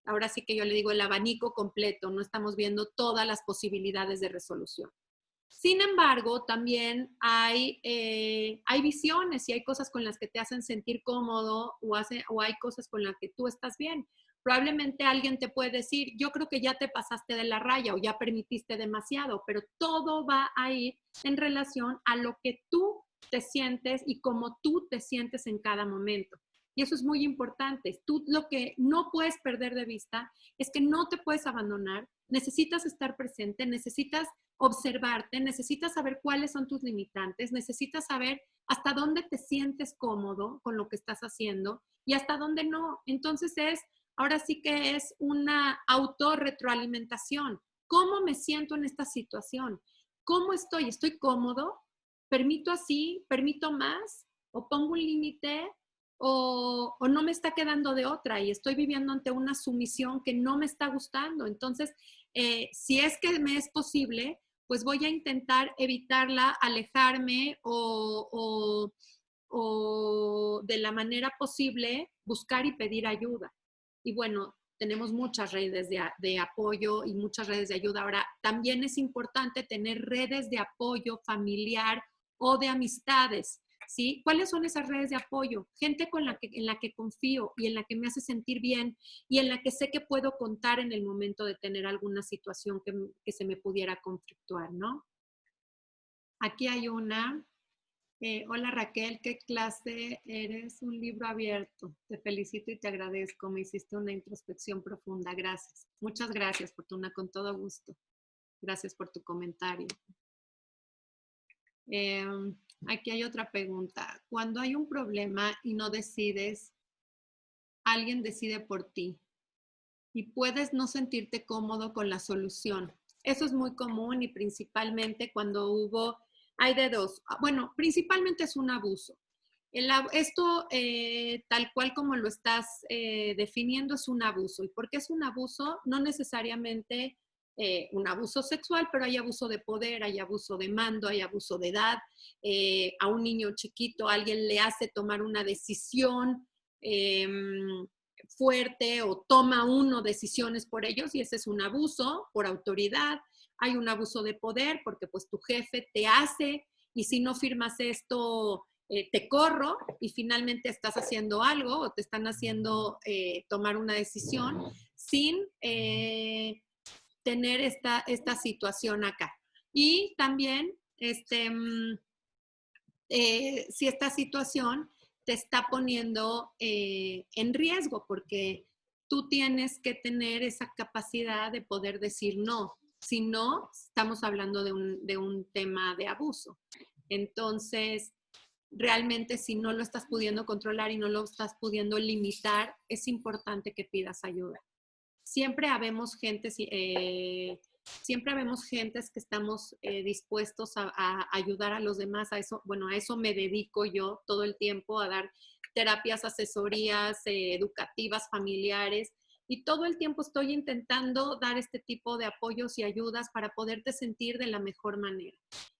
ahora sí que yo le digo el abanico completo, no estamos viendo todas las posibilidades de resolución. Sin embargo, también hay visiones y hay cosas con las que te hacen sentir cómodo o hay cosas con las que tú estás bien. Probablemente alguien te puede decir, yo creo que ya te pasaste de la raya o ya permitiste demasiado, pero todo va a ir en relación a lo que tú te sientes y cómo tú te sientes en cada momento. Y eso es muy importante. Tú lo que no puedes perder de vista es que no te puedes abandonar, necesitas estar presente, necesitas observarte, necesitas saber cuáles son tus limitantes, necesitas saber hasta dónde te sientes cómodo con lo que estás haciendo y hasta dónde no. Entonces ahora sí que es una autorretroalimentación. ¿Cómo me siento en esta situación? ¿Cómo estoy? ¿Estoy cómodo? ¿Permito así? ¿Permito más? ¿O pongo un límite? O no me está quedando de otra y estoy viviendo ante una sumisión que no me está gustando. Entonces, si es que me es posible, pues voy a intentar evitarla, alejarme o de la manera posible buscar y pedir ayuda. Y bueno, tenemos muchas redes de apoyo y muchas redes de ayuda. Ahora, también es importante tener redes de apoyo familiar o de amistades, ¿sí? ¿Cuáles son esas redes de apoyo? Gente en la que confío y en la que me hace sentir bien y en la que sé que puedo contar en el momento de tener alguna situación que se me pudiera conflictuar, ¿no? Aquí hay una. Hola Raquel, ¿qué clase eres? Un libro abierto. Te felicito y te agradezco. Me hiciste una introspección profunda. Gracias. Muchas gracias, Fortuna, con todo gusto. Gracias por tu comentario. Aquí hay otra pregunta. Cuando hay un problema y no decides alguien decide por ti y puedes no sentirte cómodo con la solución. Eso es muy común y principalmente cuando hay de dos. Bueno, principalmente es un abuso. Esto, tal cual como lo estás definiendo, es un abuso. ¿Y por qué es un abuso? No necesariamente un abuso sexual, pero hay abuso de poder, hay abuso de mando, hay abuso de edad. A un niño chiquito alguien le hace tomar una decisión fuerte o toma uno decisiones por ellos y ese es un abuso por autoridad. Hay un abuso de poder porque pues tu jefe te hace y si no firmas esto te corro y finalmente estás haciendo algo o te están haciendo tomar una decisión sin tener esta situación acá. Y también si esta situación te está poniendo en riesgo porque tú tienes que tener esa capacidad de poder decir no. Si no, estamos hablando de un tema de abuso. Entonces, realmente si no lo estás pudiendo controlar y no lo estás pudiendo limitar, es importante que pidas ayuda. Siempre habemos gentes que estamos dispuestos a ayudar a los demás. A eso me dedico yo todo el tiempo, a dar terapias, asesorías educativas, familiares, y todo el tiempo estoy intentando dar este tipo de apoyos y ayudas para poderte sentir de la mejor manera.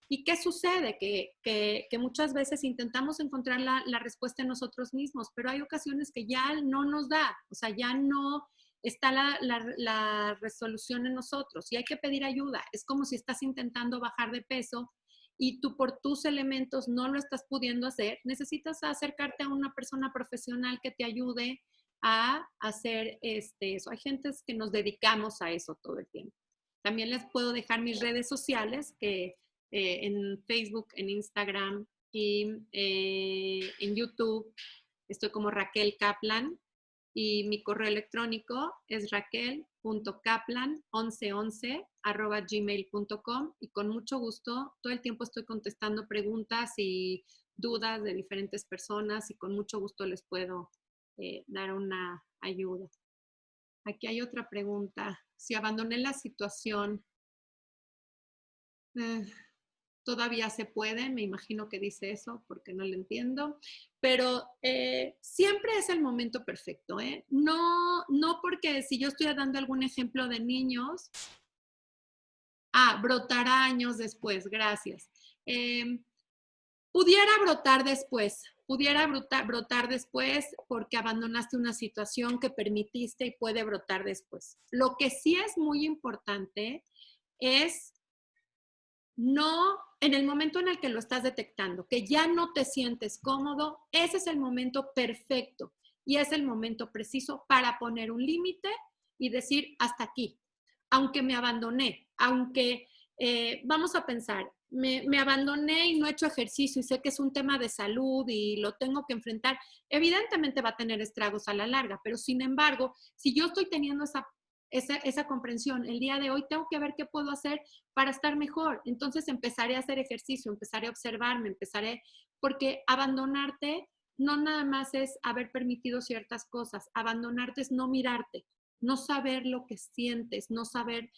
¿Y qué sucede? Que muchas veces intentamos encontrar la respuesta en nosotros mismos, pero hay ocasiones que ya no nos da, o sea, ya no está la resolución en nosotros y hay que pedir ayuda. Es como si estás intentando bajar de peso y tú por tus elementos no lo estás pudiendo hacer. Necesitas acercarte a una persona profesional que te ayude a hacer eso. Hay gentes que nos dedicamos a eso todo el tiempo. También les puedo dejar mis redes sociales que en Facebook, en Instagram y en YouTube estoy como Raquel Kaplan y mi correo electrónico es raquel.kaplan1111@gmail.com y con mucho gusto todo el tiempo estoy contestando preguntas y dudas de diferentes personas y con mucho gusto les puedo dar una ayuda. Aquí hay otra pregunta. Si abandoné la situación, todavía se puede, me imagino que dice eso porque no lo entiendo, pero siempre es el momento perfecto, ¿eh? No porque si yo estoy dando algún ejemplo de niños, brotará años después, gracias. Pudiera brotar después porque abandonaste una situación que permitiste y puede brotar después. Lo que sí es muy importante es no, en el momento en el que lo estás detectando, que ya no te sientes cómodo, ese es el momento perfecto y es el momento preciso para poner un límite y decir hasta aquí. Aunque me abandoné, aunque vamos a pensar, me abandoné y no he hecho ejercicio y sé que es un tema de salud y lo tengo que enfrentar, evidentemente va a tener estragos a la larga, pero sin embargo, si yo estoy teniendo esa comprensión, el día de hoy tengo que ver qué puedo hacer para estar mejor. Entonces empezaré a hacer ejercicio, empezaré a observarme, porque abandonarte no nada más es haber permitido ciertas cosas, abandonarte es no mirarte, no saber lo que sientes, no saber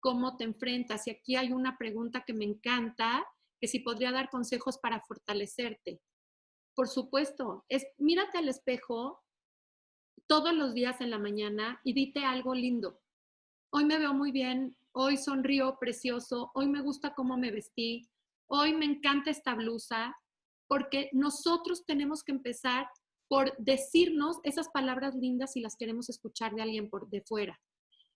cómo te enfrentas. Y aquí hay una pregunta que me encanta, que si podría dar consejos para fortalecerte. Por supuesto, mírate al espejo todos los días en la mañana y dite algo lindo. Hoy me veo muy bien, hoy sonrío precioso, hoy me gusta cómo me vestí, hoy me encanta esta blusa, porque nosotros tenemos que empezar por decirnos esas palabras lindas si las queremos escuchar de alguien de fuera.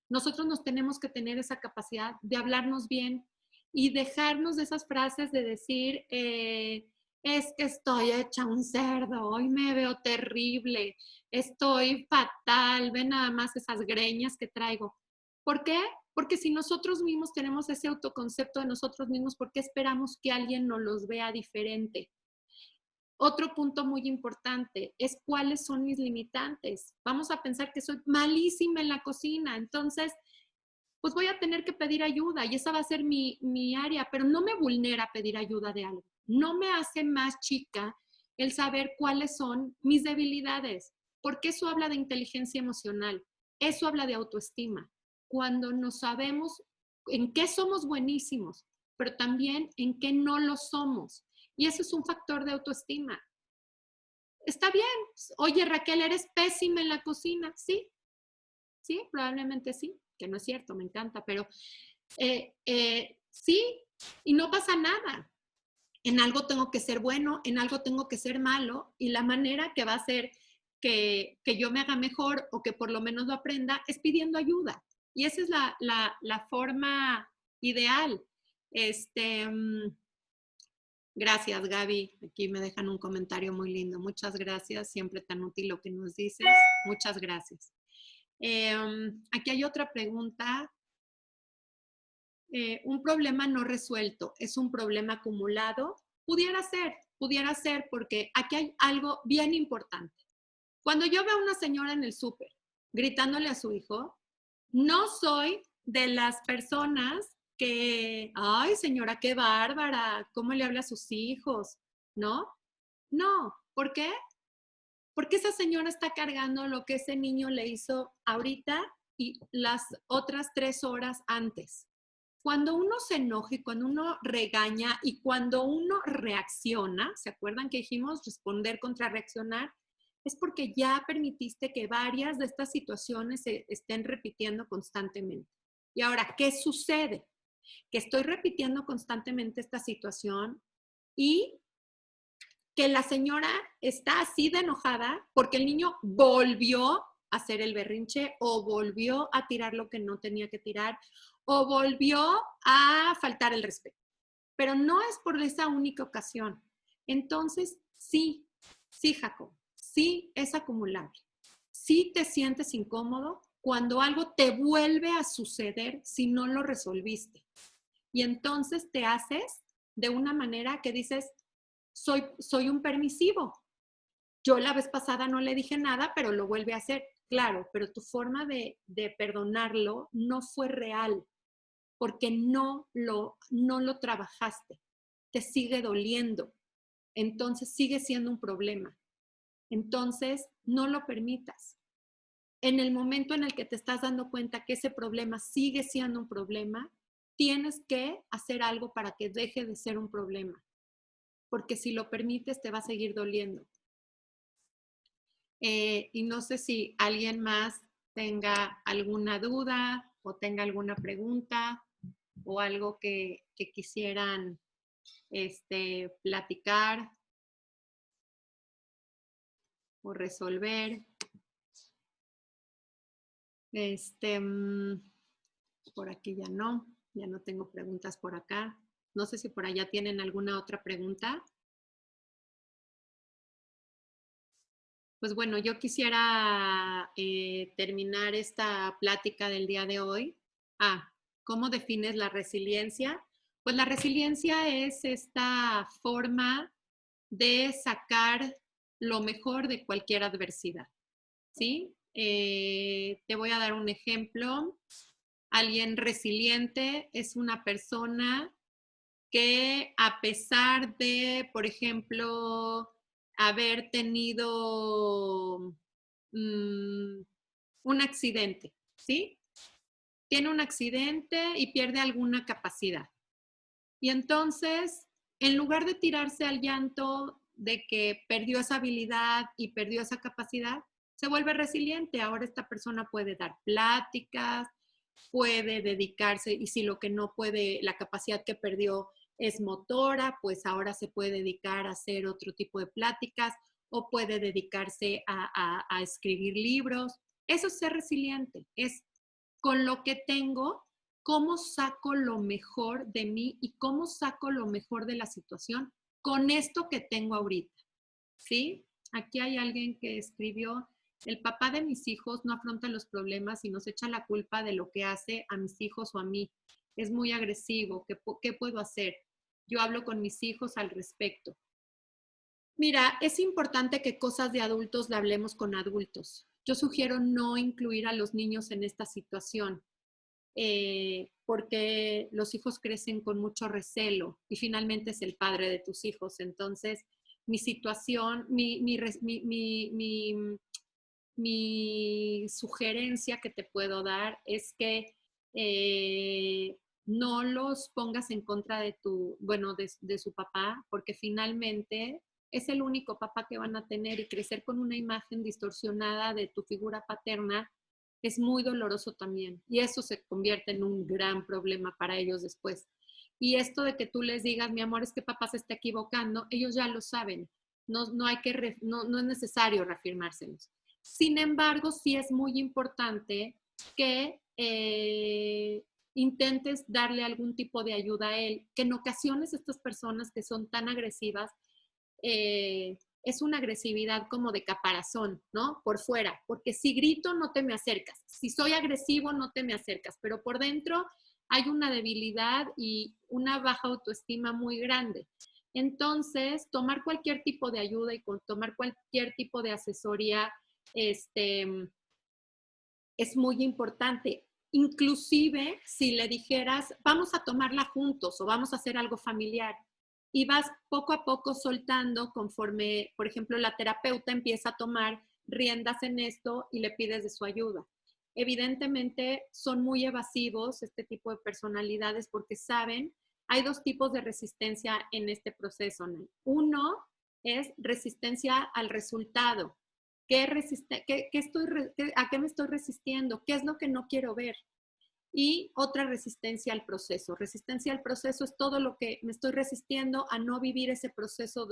Nosotros nos tenemos que tener esa capacidad de hablarnos bien y dejarnos de esas frases de decir, es que estoy hecha un cerdo, hoy me veo terrible, estoy fatal, ve nada más esas greñas que traigo. ¿Por qué? Porque si nosotros mismos tenemos ese autoconcepto de nosotros mismos, ¿por qué esperamos que alguien nos los vea diferente? Otro punto muy importante es cuáles son mis limitantes. Vamos a pensar que soy malísima en la cocina, entonces, pues voy a tener que pedir ayuda y esa va a ser mi área, pero no me vulnera pedir ayuda de algo. No me hace más chica el saber cuáles son mis debilidades. porque eso habla de inteligencia emocional, eso habla de autoestima. Cuando no sabemos en qué somos buenísimos, pero también en qué no lo somos. Y eso es un factor de autoestima. Está bien. Oye, Raquel, ¿eres pésima en la cocina? Sí, sí, probablemente sí, que no es cierto, me encanta, pero sí, y no pasa nada. En algo tengo que ser bueno, en algo tengo que ser malo, y la manera que va a ser que yo me haga mejor o que por lo menos lo aprenda es pidiendo ayuda. Y esa es la forma ideal. Gracias, Gaby. Aquí me dejan un comentario muy lindo. Muchas gracias. Siempre tan útil lo que nos dices. Muchas gracias. Aquí hay otra pregunta. Un problema no resuelto, ¿es un problema acumulado? Pudiera ser, porque aquí hay algo bien importante. Cuando yo veo a una señora en el súper gritándole a su hijo, no soy de las personas que, ay, señora, qué bárbara, ¿cómo le habla a sus hijos? ¿No? No, ¿por qué? Porque esa señora está cargando lo que ese niño le hizo ahorita y las otras 3 horas antes. Cuando uno se enoja y cuando uno regaña y cuando uno reacciona, ¿se acuerdan que dijimos responder contra reaccionar? Es porque ya permitiste que varias de estas situaciones se estén repitiendo constantemente. Y ahora, ¿qué sucede? Que estoy repitiendo constantemente esta situación y que la señora está así de enojada porque el niño volvió a hacer el berrinche o volvió a tirar lo que no tenía que tirar o volvió a faltar el respeto. Pero no es por esa única ocasión. Entonces, sí, Jacob, sí es acumulable. Sí te sientes incómodo cuando algo te vuelve a suceder si no lo resolviste. Y entonces te haces de una manera que dices, soy un permisivo. Yo la vez pasada no le dije nada, pero lo vuelve a hacer. Claro, pero tu forma de perdonarlo no fue real, porque no lo trabajaste. Te sigue doliendo. Entonces sigue siendo un problema. Entonces, no lo permitas. En el momento en el que te estás dando cuenta que ese problema sigue siendo un problema, tienes que hacer algo para que deje de ser un problema. Porque si lo permites, te va a seguir doliendo. Y no sé si alguien más tenga alguna duda o tenga alguna pregunta o algo que quisieran platicar o resolver. Por aquí ya no tengo preguntas por acá. No sé si por allá tienen alguna otra pregunta. Pues bueno, yo quisiera terminar esta plática del día de hoy. ¿Cómo defines la resiliencia? Pues la resiliencia es esta forma de sacar lo mejor de cualquier adversidad, ¿sí? Te voy a dar un ejemplo. Alguien resiliente es una persona que a pesar de, por ejemplo, haber tenido un accidente, ¿sí? Tiene un accidente y pierde alguna capacidad. Y entonces, en lugar de tirarse al llanto de que perdió esa habilidad y perdió esa capacidad, se vuelve resiliente. Ahora esta persona puede dar pláticas, puede dedicarse, y si lo que no puede, la capacidad que perdió es motora, pues ahora se puede dedicar a hacer otro tipo de pláticas o puede dedicarse a escribir libros. Eso es ser resiliente, es con lo que tengo, cómo saco lo mejor de mí y cómo saco lo mejor de la situación con esto que tengo ahorita, ¿sí? Aquí hay alguien que escribió, el papá de mis hijos no afronta los problemas y nos echa la culpa de lo que hace a mis hijos o a mí. Es muy agresivo. ¿Qué puedo hacer? Yo hablo con mis hijos al respecto. Mira, es importante que cosas de adultos le hablemos con adultos. Yo sugiero no incluir a los niños en esta situación, porque los hijos crecen con mucho recelo y finalmente es el padre de tus hijos. Entonces, mi situación, mi sugerencia que te puedo dar es que no los pongas en contra de de su papá, porque finalmente es el único papá que van a tener y crecer con una imagen distorsionada de tu figura paterna es muy doloroso también. Y eso se convierte en un gran problema para ellos después. Y esto de que tú les digas, mi amor, es que papá se está equivocando, ellos ya lo saben. No es necesario reafirmárselos. Sin embargo, sí es muy importante que intentes darle algún tipo de ayuda a él, que en ocasiones estas personas que son tan agresivas, es una agresividad como de caparazón, ¿no? Por fuera, porque si grito no te me acercas, si soy agresivo no te me acercas, pero por dentro hay una debilidad y una baja autoestima muy grande. Entonces, tomar cualquier tipo de ayuda y tomar cualquier tipo de asesoría es muy importante. Inclusive si le dijeras, vamos a tomarla juntos o vamos a hacer algo familiar y vas poco a poco soltando conforme, por ejemplo, la terapeuta empieza a tomar riendas en esto y le pides de su ayuda. Evidentemente son muy evasivos este tipo de personalidades porque saben, hay dos tipos de resistencia en este proceso, ¿no? Uno es resistencia al resultado. ¿A qué me estoy resistiendo? ¿Qué es lo que no quiero ver? Y otra resistencia al proceso. Resistencia al proceso es todo lo que me estoy resistiendo a no vivir ese proceso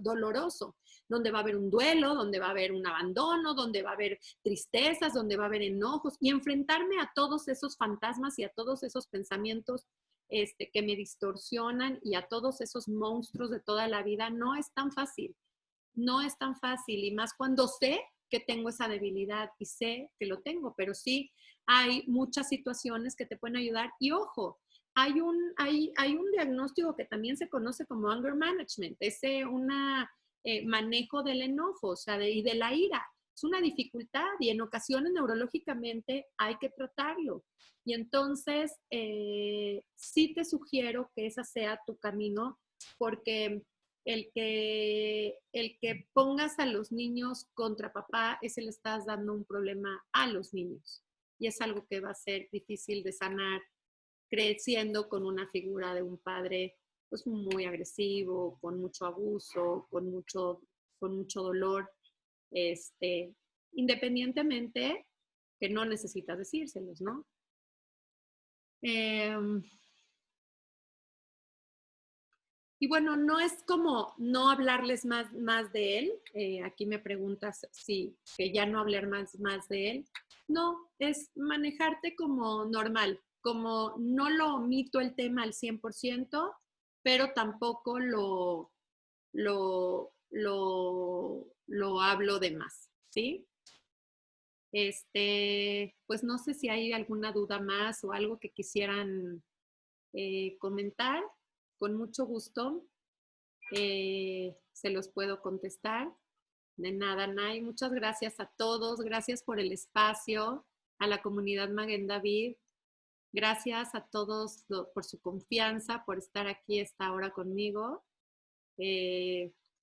doloroso, donde va a haber un duelo, donde va a haber un abandono, donde va a haber tristezas, donde va a haber enojos y enfrentarme a todos esos fantasmas y a todos esos pensamientos que me distorsionan y a todos esos monstruos de toda la vida no es tan fácil. No es tan fácil y más cuando sé que tengo esa debilidad y sé que lo tengo, pero sí hay muchas situaciones que te pueden ayudar y ojo, hay un diagnóstico que también se conoce como anger management, manejo del enojo, o sea, y de la ira. Es una dificultad y en ocasiones neurológicamente hay que tratarlo. Y entonces, sí te sugiero que ese sea tu camino porque el que pongas a los niños contra papá, ese le estás dando un problema a los niños. Y es algo que va a ser difícil de sanar creciendo con una figura de un padre pues muy agresivo, con mucho abuso, con mucho dolor, independientemente que no necesitas decírselos, ¿no? Y bueno, no es como no hablarles más de él. Aquí me preguntas si que ya no hablar más de él. No, es manejarte como normal, como no lo omito el tema al 100%, pero tampoco lo hablo de más, ¿sí? Pues no sé si hay alguna duda más o algo que quisieran comentar. Con mucho gusto se los puedo contestar. De nada, Nay. Muchas gracias a todos. Gracias por el espacio, a la comunidad Maguen David. Gracias a todos por su confianza, por estar aquí esta hora conmigo.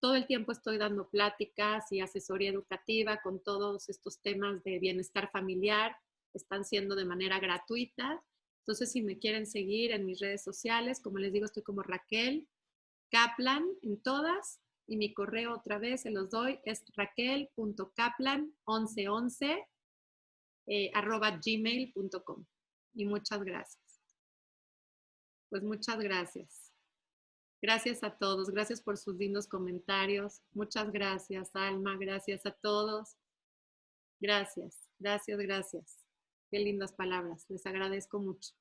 Todo el tiempo estoy dando pláticas y asesoría educativa con todos estos temas de bienestar familiar. Están siendo de manera gratuita. Entonces, si me quieren seguir en mis redes sociales, como les digo, estoy como Raquel Kaplan en todas. Y mi correo otra vez se los doy, es raquel.kaplan1111 @gmail.com. Y muchas gracias. Pues muchas gracias. Gracias a todos. Gracias por sus lindos comentarios. Muchas gracias, Alma. Gracias a todos. Gracias, gracias, gracias. Qué lindas palabras. Les agradezco mucho.